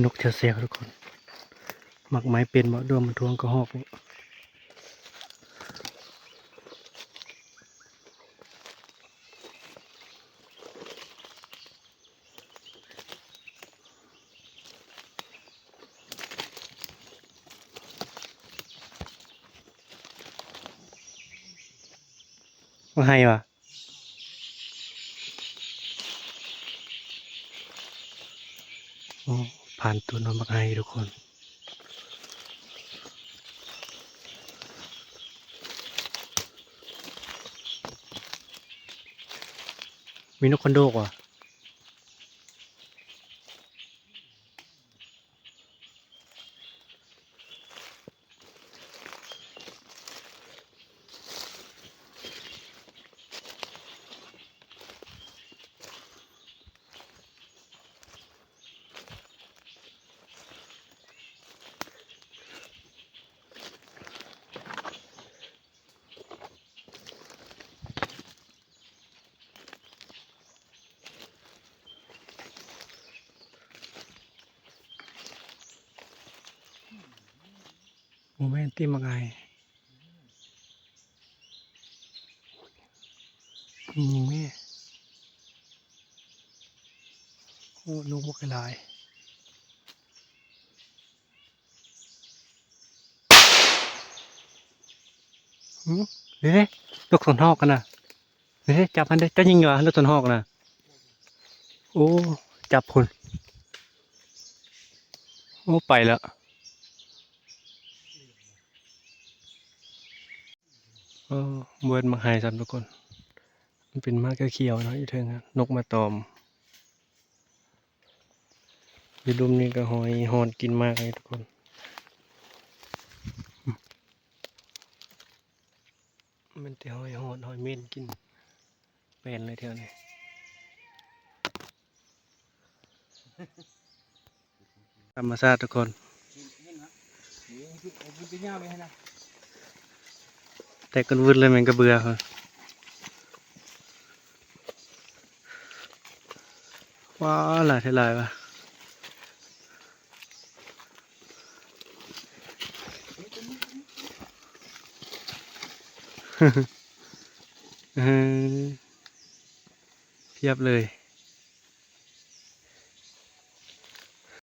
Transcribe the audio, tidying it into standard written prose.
นกเสียวเสียวทุกคนหมักไม้เป็นบ่ดวงมันทวงกระหอกว่าให้วะโอ้ผ่านตัวนอนมักไห้ทุกคนมีนกคอนโดกว่ะโมเมนต์ที่มักไห้ยิงแม่โอ้นกบกหลายเฮ้ยนกสนหอกกันนะเฮ้ยจับมันได้จะยิงเหรอนกสนหอกนะโอ้จับคนโอ้ไปแล้วเบิร์ดมาหายซ้ำทุกคนมันเป็นมากเขียวๆเนาะอยู่เทิงอะนกมาตอมอยู่ดุมนี่ก็หอยหอนกินมากเลยทุกคนมันแต่หอยหอนหอยเม่นกินเป็นเลยเท่านี้ธรรมชาติทุกคนแต่กันวืดเลยมันก็เบื่อครับว้าวหลายเท่าไรวะเพียบเลย